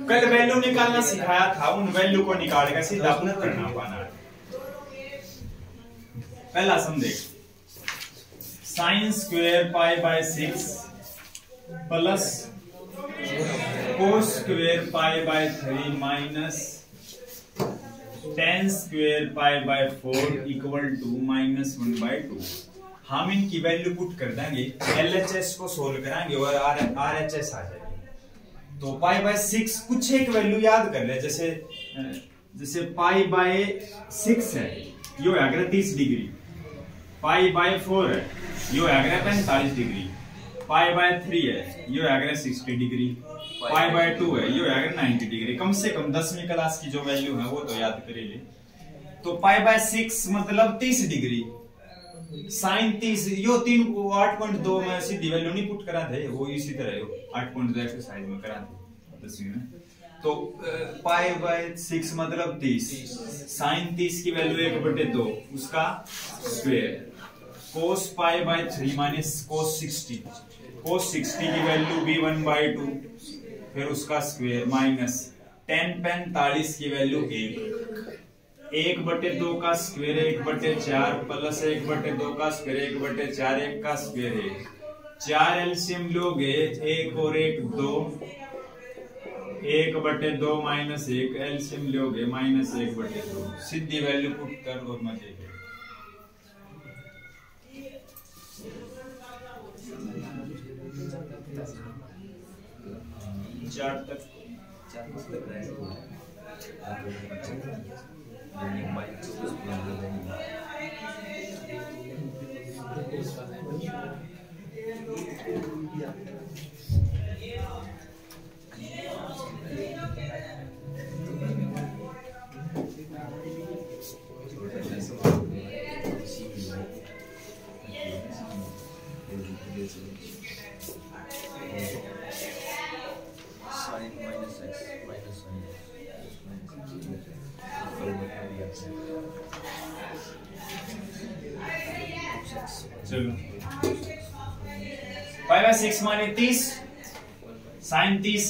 कल वैल्यू निकालना सिखाया था, उन वैल्यू को निकाल कर सीधा पुट करना पाना है। पहला सम देख, sine square pi by 6 plus cos square pi by 3 minus tan square pi by 4 equal to -1/2। हम इनकी वैल्यू पुट कर देंगे, LHS को सोल्व कराएंगे और RHS आ जाएगी। तो पाई बाय 6 कुछ एक वैल्यू याद कर ले, जैसे पाई बाय 6 है, यो आएगा 30 डिग्री। पाई बाय 4 है, यो आएगा 45 डिग्री। पाई बाय 3 है, यो आएगा 60 डिग्री। पाई बाय 2 है, यो आएगा 90 डिग्री। कम से कम 10वीं क्लास की जो वैल्यू है वो तो याद करेंगे। तो पाई बाय 6 मतलब 30 डिग्री। साइन 30, यो 8.2 में सीधी वैल्यू नहीं पुट करा थे, वो इसी तरह 8.2 एक्सरसाइज में करा थे 10वीं में। तो पाई बाय 6 मतलब 30, साइन 30 की वैल्यू 1/2 उसका square. Cos pi by 3 minus cos 60, कोस 60 की वैल्यू भी 1/2 फिर उसका स्क्वायर माइनस tan 45 की वैल्यू 1/2 का स्क्वायर 1/4 प्लस 1/2 का स्क्वायर 1/4 1 का स्क्वायर 1। 4 एलसीएम लोगे 1 और 1 2, 1/2 माइनस 1 एलसीएम लोगे -1/2। सीधी वैल्यू पुट कर और मजे के 4 तक चलो पाई बाय 6 माने 30, साइन 30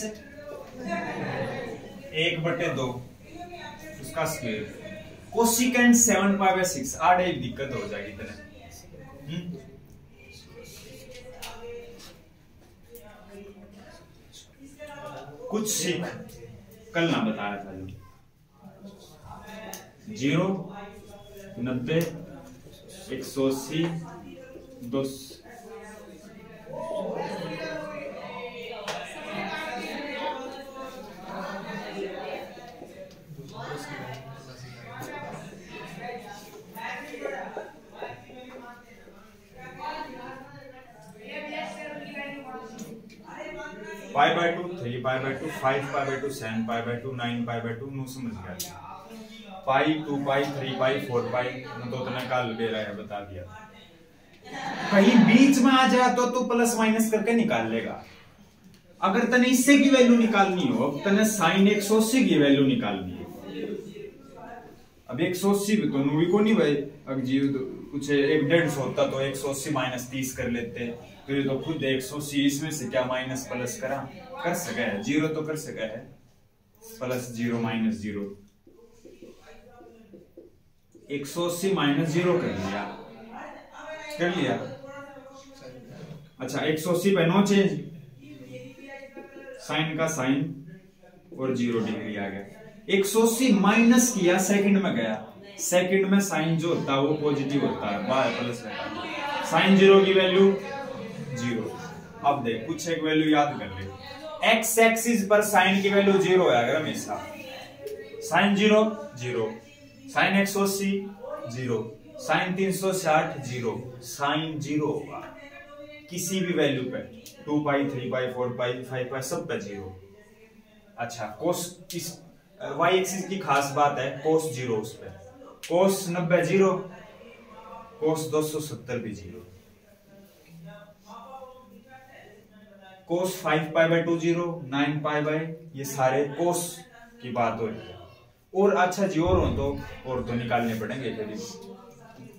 1/2 उसका स्क्वायर। कोसिकेंट 7 पाई बाय 6 आड़े एक दिक्कत हो जाएगी इतने। कुछ सीख कल ना बताया था जो 0 90 180 200 pi by 2 3 pi by 2 5 pi by 2 7 pi by 2 9 pi by 2 नो समझ गया। पाई 2 पाई 3 पाई 4 पाई तो तने काल दे रहा है बता दिया। कहीं बीच में आ जाए तो तू प्लस माइनस करके निकाल लेगा। अगर तने इससे की वैल्यू निकालनी हो, तने साइन 180 की वैल्यू निकालनी है। अब 180 भी तो नूवी को नहीं भाई, अगर जी कुछ 150 होता तो 180 माइनस 30 कर लेते। तो ये तो खुद 180 इसमें से क्या माइनस प्लस करा कर सका है, 0 तो कर सका है, प्लस 0 माइनस 0 180 माइनस 0 कर लिया। अच्छा 180 पे नो चेंज, साइन का साइन और 0 डिग्री आ गया। 180 माइनस किया सेकंड में गया, सेकंड में साइन जो होता है वो पॉजिटिव होता है, बाहर प्लस रहता है। साइन 0 की वैल्यू 0। अब देख कुछ एक वैल्यू याद कर ले। एक्स एक्सिस पर साइन की वैल्यू 0 है अगर हमेशा, साइन 0 0, साइन 180 0, साइन 360 0, साइन 0 होगा किसी भी वैल्यू पे 2 पाई 3 पाई 4 पाई 5 पाई सब पे 0। अच्छा कोस इस वाई एक्सिस की खास बात है कोस 0 उस पे, कोस 90 0, कोस 270 भी 0, कोस 5 पाई बाय 2 0, 9 पाई बाय, ये सारे कोस की बात हो रही है। और अच्छा जी और तो निकालने पड़ेंगे,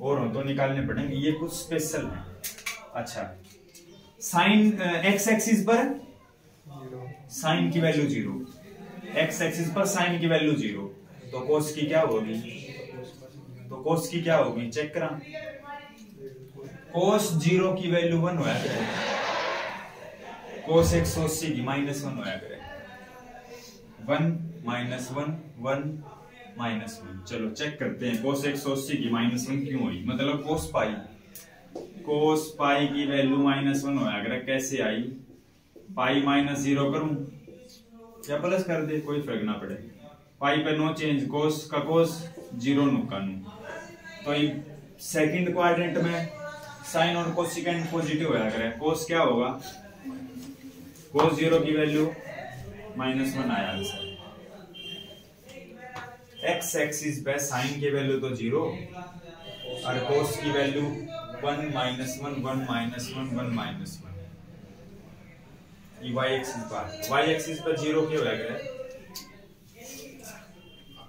और तो निकालने पड़ेंगे, ये कुछ स्पेशल है। अच्छा साइन एक्स एक्सिस पर साइन की वैल्यू 0, एक्स एक्सिस पर साइन की वैल्यू 0, तो कोस की क्या होगी, तो कोस की क्या होगी चेक करा, कोस 0 की वैल्यू 1 होया करे, कोस 180 की -1 होया करे, 1 -1 1 -1। चलो चेक करते हैं कोस 180 की -1 क्यों हुई, मतलब कोस पाई की वैल्यू -1 होया करे, कैसे आई, पाई -0 करूं या प्लस कर दे, कोई फर्क ना पड़े, पाई पे नो चेंज, कोस का कोस 0 नु का नु, तो सेकंड क्वाड्रेंट में साइन और कोसिकेंट पॉजिटिव होया करे, कोस क्या होगा, कोस 0 की वैल्यू -1 आया आंसर। एक्स एक्सिस पे साइन की वैल्यू तो 0 और कोस की वैल्यू 1 -1 1 -1 1 -1, ये y एक्सिस पर 0 क्या होया करे,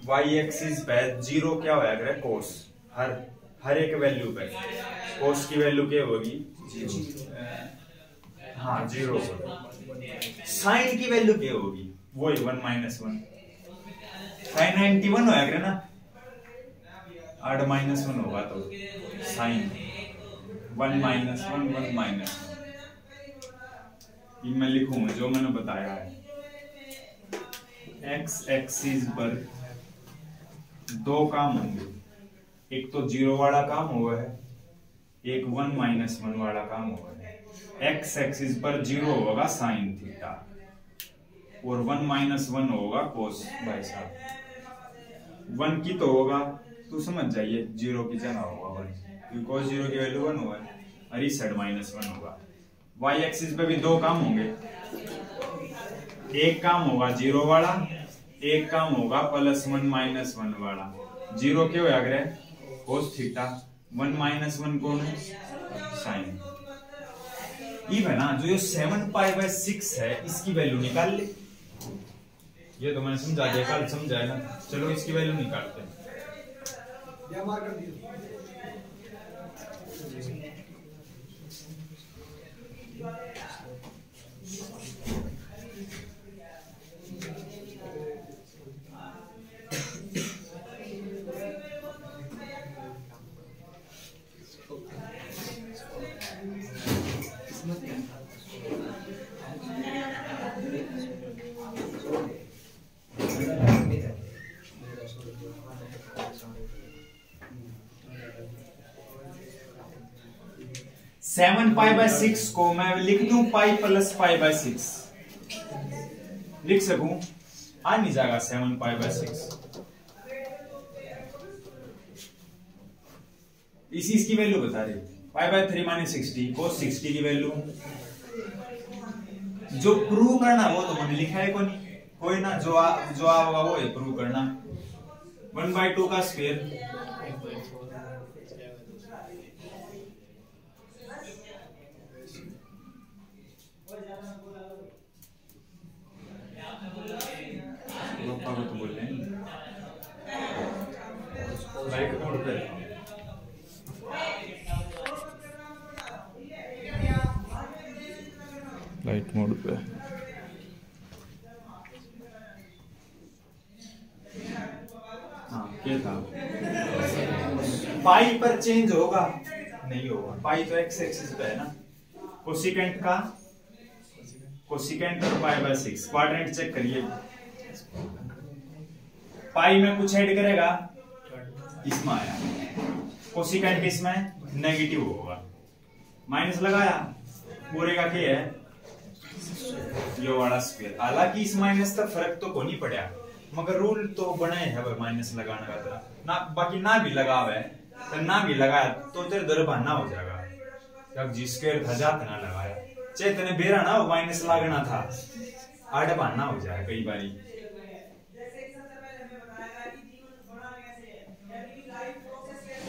y एक्सिस पे 0 क्या होया करे, कोस हर एक वैल्यू पे कोस की वैल्यू क्या होगी 0, हाँ 0 होगी, साइन की वैल्यू क्या होगी वही 1 -1, साइन 91 होया करे ना, 8 -1 होगा तो साइन 1 -1 1 -1, ये मैं लिखूं जो मैंने बताया है। एक्स एक्सिस पर 2 काम होंगे, एक तो 0 वाला काम हुआ है, एक 1 -1 वाला काम हुआ है। एक्स एक्सिस पर 0 होगा साइन थीटा और 1 -1 होगा कोस, भाई साहब 1 की तो होगा तो समझ जाइए 0 की जगह होगा 1, क्योंकि कोस 0 की वैल्यू 1 होगा और इस साइड -1 होगा। y एक्सिस पे भी 2 काम होंगे, एक काम होगा 0 वाला, एक काम होगा +1 -1 वाला। 0 क्या होया करे कोस थीटा, 1 -1 कौन है साइन। ये है ना जो 7π/6 है इसकी वैल्यू निकाल ले, ये तो मैंने समझा दिया, कल समझाया ना, चलो इसकी वैल्यू निकालते हैं। या मार कर दिया 7π/6 को मैं लिख दूं पाई + π/6, लिख सकूं, आ नहीं जाएगा 7π/6, इसकी वैल्यू बता रही, π/3 - 60 cos 60 की वैल्यू जो प्रूव करना वो तो मैंने लिखा है कोई ना, जो होगा वो प्रूव करना, 1/2 का स्क्वायर तो बोल रहे हैं लाइट मोड पे, लाइट मोड पे हाँ क्या था, पाई पर चेंज होगा नहीं होगा, पाई तो एक्स एक्सिस पे है ना, कोसिकेंट का कोसिकेंट और π/6 क्वाड्रेंट चेक करिए, पाई में कुछ ऐड करेगा इसमें आया, कोसिकेंट किसमें नेगेटिव होगा, माइनस लगाया पूरे का क्या है ये वाला स्क्वायर, हालांकि इस माइनस का फर्क तो को नहीं पड़ा, मगर रूल तो बनाए है माइनस लगाने का तरह ना, बाकी ना भी लगावे तो ना भी लगाया तो तेरे दर बहाना हो जाएगा, जब जी स्क्वायर था जाते ना लगाया, चाहे तेने बेरा ना माइनस लागना था, आड़ बहाना हो जाए कई बारी।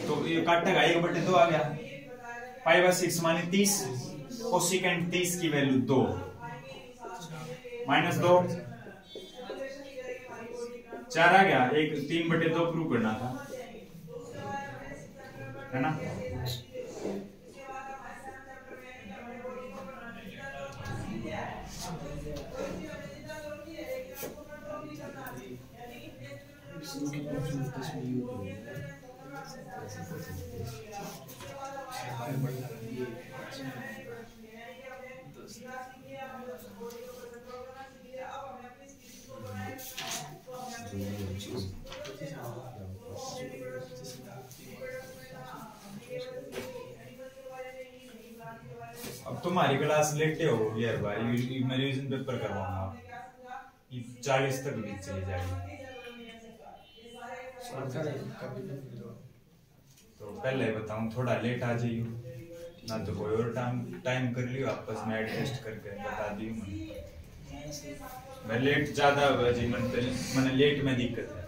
तो ये काटेगा 1/2 आ गया, π/6 माने 30, कोसिकेंट 30 की वैल्यू 2 -2 4 आ गया, एक 3/2 प्रूव करना था है ना, अब तुम्हारी क्लास लेटे हो यार भाई, मैं रिवीजन पेपर करवाऊंगा, 40 तक भी चली जाएगी। तो पहले बताऊं थोड़ा लेट आ जाइयो ना, तो कोई और टाइम कर लियो आपस में एडजस्ट करके बता दियो। मैं लेट ज्यादा जी मैंने लेट में दिक्कत है,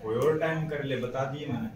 कोई और टाइम कर ले बता दिए मैंने।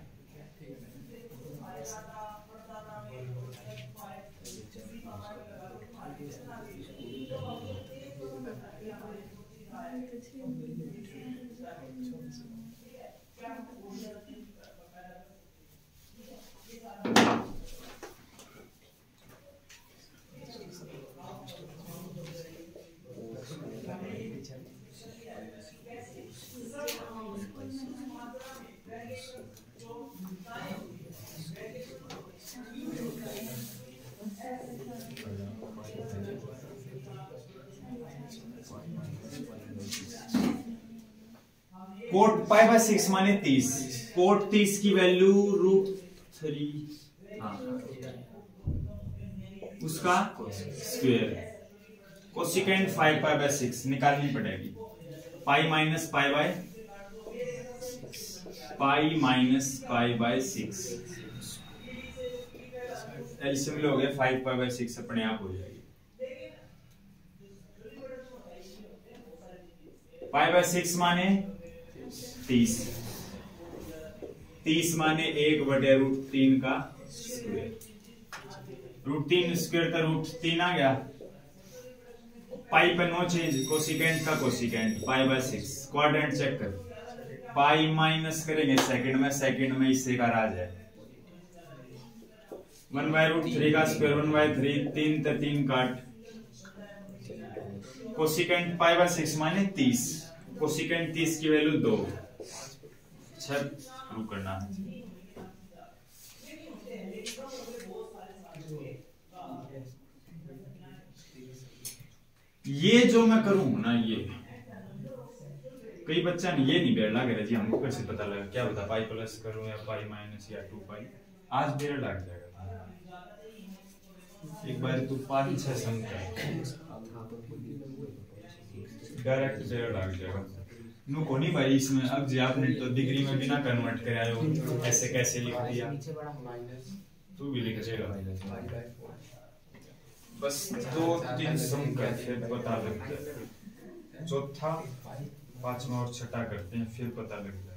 कोट पाई बाय 6 माने 30, कोट 30 की वैल्यू √3 उसका स्क्वायर, कोसिकेंट 5 पाई बाय 6 निकालनी पड़ेगी। Pi minus pi by 6 LCM लोगे 5 पाई बाय 6 अपने आप हो जाएगी। पाई बाय 6 माने 30 माने 1/√3 का स्क्वायर, √3 स्क्वायर का √3 आ गया। पाई पे नो चेंज, कोसिकेंट का cosecant pi by 6, quadrant check कर, पाई माइनस करेंगे सेकंड में इससे का आ जाए 1/√3 का स्क्वायर 1/3, 3 ते 3 काट, कोसिकेंट पाई बाय 6 माने 30, कोसिकेंट 30 की वैल्यू 2, शुरू करना है। ये जो मैं करूं ना, ये कई बच्चा ने ये नहीं बेर लग रहा जी, हमको कैसे पता लगा, क्या बता पाई प्लस करूं या पाई माइनस या 2 पाई, आज बेर लग जाएगा। एक बार तू 5-6 सम डायरेक्ट बेर लग जाएगा। नो कोनी भाई इसमें अब जी आपने तो डिग्री में बिना कन्वर्ट कराए हो, ऐसे कैसे लिख दिया, तू भी लिख देगा बस 2-3 सम कर फिर पता लग जाएगा, चौथा 5वां और छठा करते हैं फिर पता लग जाएगा।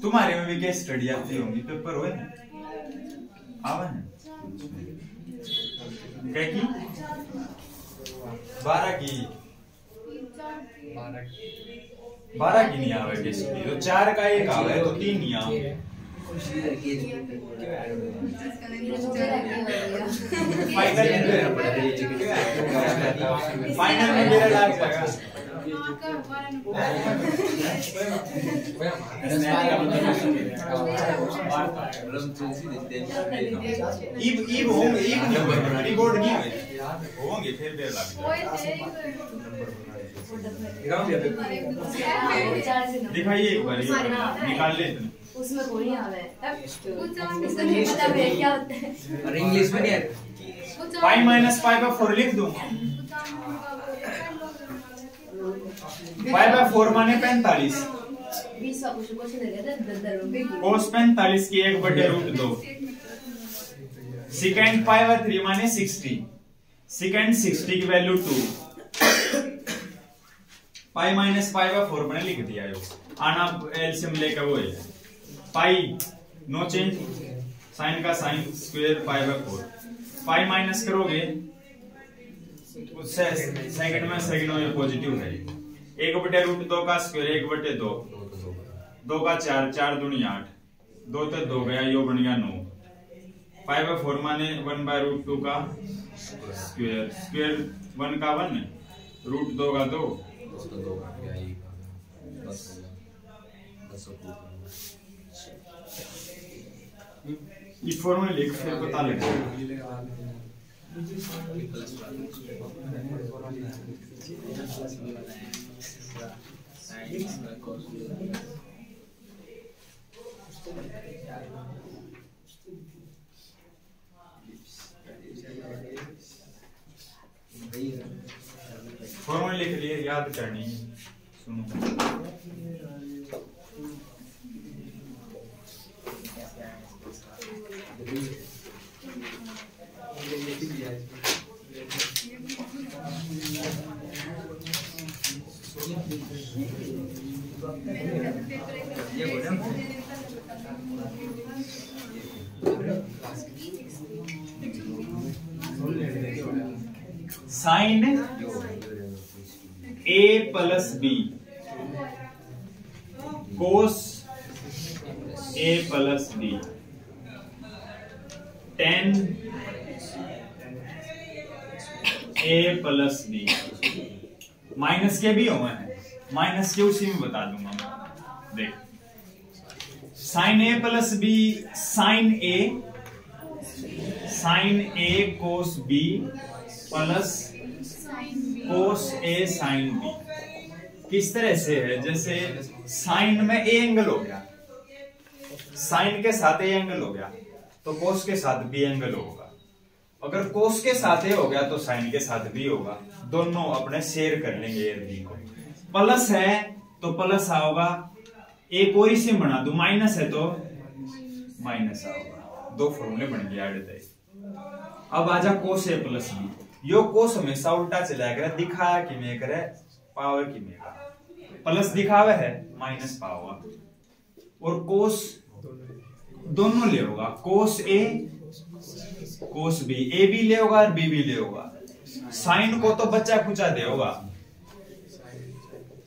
तुम्हारे में भी क्या स्टडी आती होंगी, पेपर हुए आवा है क्या की 12 की नहीं आवे किसी तो 4 का एक आवे तो 3 नहीं आवे। फाइनल में मेरा लग जाएगा होंगे फिर देर लग दिखाइए एक बार निकाल ले उसमें कोई आवे तब इसको नहीं पता है क्या होता है और इंग्लिश में नहीं है। पाई माइनस पाई बाय 4 लिख दूं, पाई बाय 4 माने 45, कोस 45 की 1/√2, सेकंड पाई बाय 3 माने 60, सेकंड 60 की value 2, pi minus pi by 4 मैंने लिख दिया है, आना एलसीएम लेकर वो है पाई नो चेंज, साइन का sign square pi by 4, pi minus करोगे उससे सेकंड में ये पॉजिटिव है। 1/√2 का स्क्वायर 1/2, 2 का 4, 4 दूनी 8, 2 तो 2 गया, यो बन गया 9। 5/4 माने 1/√2 का स्क्वायर, स्क्वायर 1 का 1, √2 का 2, इस फॉर्मूले लिख फिर पता लगेगा। फॉर्मूले लिख लिए, याद करनी है। सुनो sine A plus B cos A plus B tan A plus B minus के भी हुए हैं, माइनस के उसी में बता दूंगा मैं। देख sine A plus B sine A cos B plus cos A sine B। किस तरह से है, जैसे साइन में A एंगल हो गया, साइन के साथ A एंगल हो गया तो कोस के साथ B एंगल होगा। अगर कोस के साथ A हो गया तो साइन के साथ B होगा, दोनों अपने शेयर कर लेंगे A और B को। प्लस है तो प्लस आओगा, एक और इसे बना दो, माइनस है तो माइनस आओगा। दो फॉर्मूले बन गए आड़े। अब आजा कोस A प्लस B। यो कोस हमेशा उल्टा चला करे, दिखाया कि मैं करे पावर की में का प्लस दिखावे है माइनस पावर, और कोस दोनों ले होगा, कोस A कोस B, A भी ले होगा और B भी ले होगा। साइन को तो बच्चा कुचा दे होगा,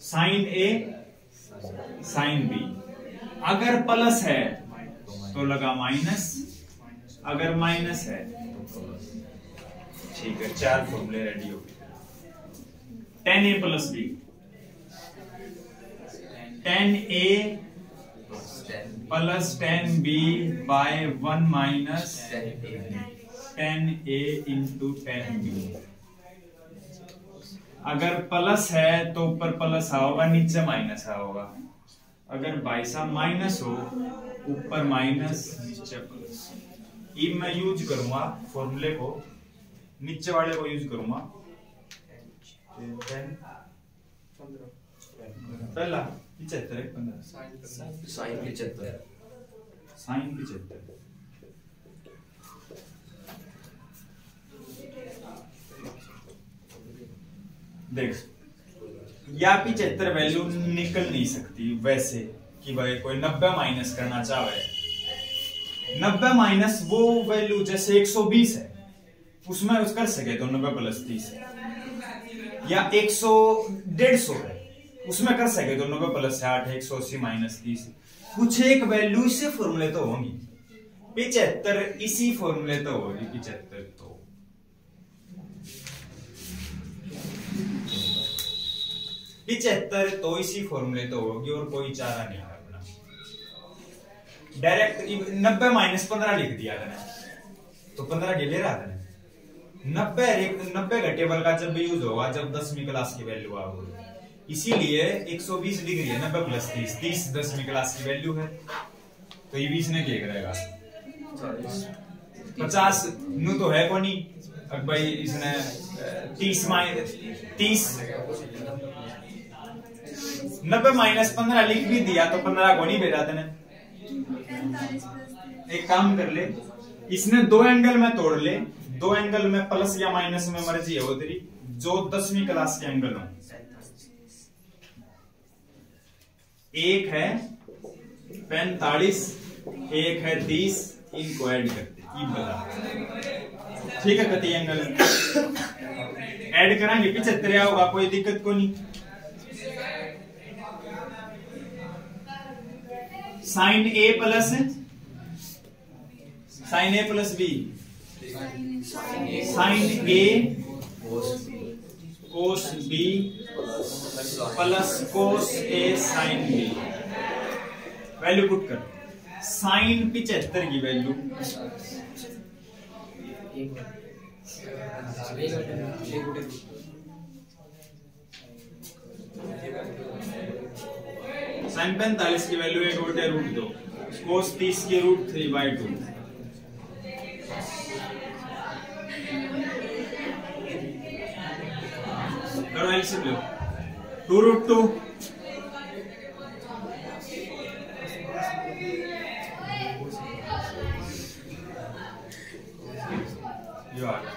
साइन A साइन B। अगर प्लस है तो लगा माइनस, अगर माइनस है ठीक है। 4 फॉर्मूले रेडी हो गए। tan A plus B, tan A plus tan B by 1 minus tan A into tan B। अगर प्लस है तो ऊपर प्लस आओगा, नीचे माइनस आओगा। अगर बाई सा माइनस हो, ऊपर माइनस नीचे प्लस। ये मैं यूज करूंगा फॉर्मूले को, नीचे वाले को यूज करूंगा। पहला 75 15 साइन 75 साइन 75। देख या 75 वैल्यू निकल नहीं सकती वैसे कि भाई कोई 90 माइनस करना चाहे। 90 माइनस वो वैल्यू जैसे 120 है उसमें उस कर सके तो 90 प्लस 30 है, या 150 है उसमें कर सके तो 90 प्लस 8 है, 180 माइनस 30। कुछ एक वैल्यू इसी फॉर्मूले तो होंगी। 75 इसी फॉर्मूले तो होगी, 75 तो इसी फॉर्मूले तो होगी, और कोई चारा नहीं है अपना। डायरेक्ट 90 माइनस 15 लिख दिया तो 15 के ले रहा था। 90 का टेबल का जब भी यूज होगा जब 10वीं क्लास की वैल्यू आओगी, इसीलिए 120 डिग्री है, 90 प्लस 30, 30 10वीं क्लास की वैल्यू है, तो ये 20 ने क्या करेगा 50 नु तो है कोनी। अब भाई इसने 30 90 माइनस 15 लिख भी दिया तो 15 को नहीं भेजा तेने। एक काम कर ले, इसने दो एंगल में तोड़ ले, दो एंगल में प्लस या माइनस में मर्जी है वो तेरी, जो 10वीं क्लास के एंगल हो। एक है 45, एक है 30, इनको ऐड करते बता ठीक है, कति एंगल ऐड करांगे 75 होगा, कोई दिक्कत को नहीं। साइन ए प्लस बी, साइन ए कोस बी प्लस कोस ए साइन बी। वैल्यू पुट कर। साइन 75 की वैल्यू साइन 45 की वैल्यू 1/√2, कोस 30 की √3/2। करो एलसीएम लो, 2√2 यो आ गया।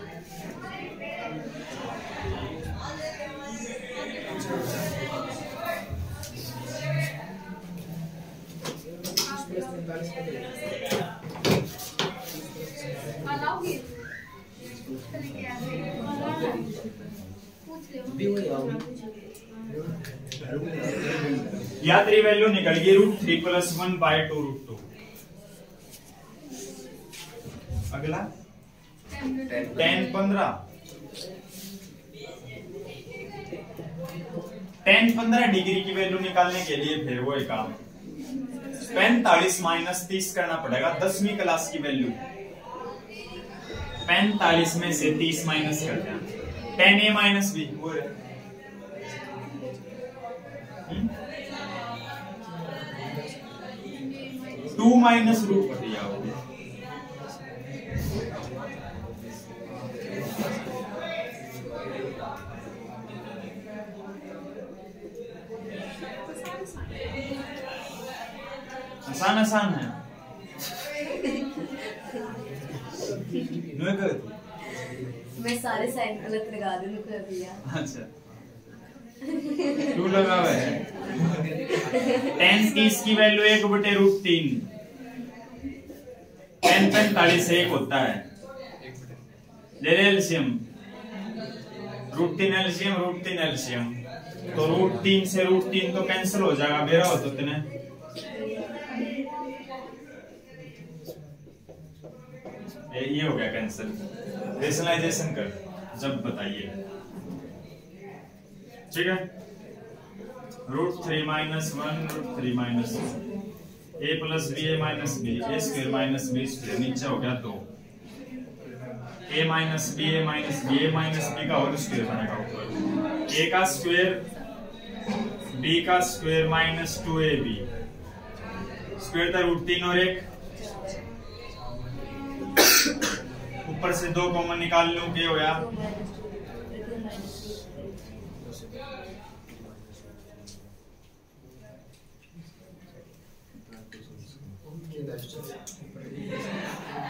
या तेरी वैल्यू निकल गई √3 + 1/2√2। अगला tan 15 डिग्री की वैल्यू निकालने के लिए फिर वो एक काम 45 - 30 करना पड़ेगा। 10वीं क्लास की वैल्यू 45 में से 30 माइनस करते हैं, tan a - b वो है 2 - रूट दिया हो। आसान है। मैं सारे साइन गलत लगा दूं कर दिया। अच्छा तू लगा हुआ है। tan 30 की वैल्यू 1/√3, tan 45 से 1 होता है। ले ले एलसीएम, √3 एलसीएम, तो √3 से √3 तो कैंसिल हो जाएगा मेरा हो तो इतने। ये हो गया कैंसिल। रेशनलाइजेशन कर जब बताइए, ठीक है। √3 - 1 √3 - 1 a + b a - b a² - b², नीचे हो गया 2 a - b का होल स्क्वायर बनेगा ऊपर, a का स्क्वायर b का स्क्वायर - 2ab स्क्वायर था √3 और 1 ऊपर से 2 कॉमन निकाल लूं, क्या हो गया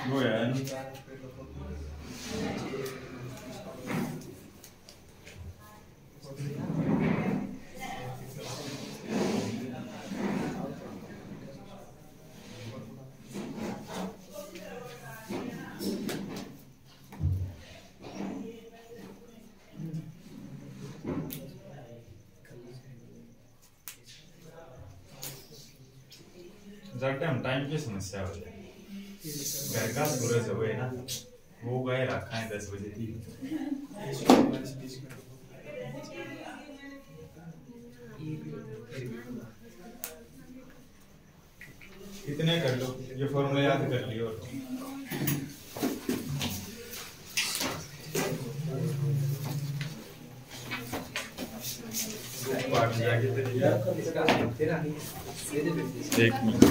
वो है टाइम की समस्या हो जाए। घर का सूरज हो ना, वो गए रखा है 10 बजे थी। इतने कर लो, ये फॉर्मूला याद कर लियो। एक मिनट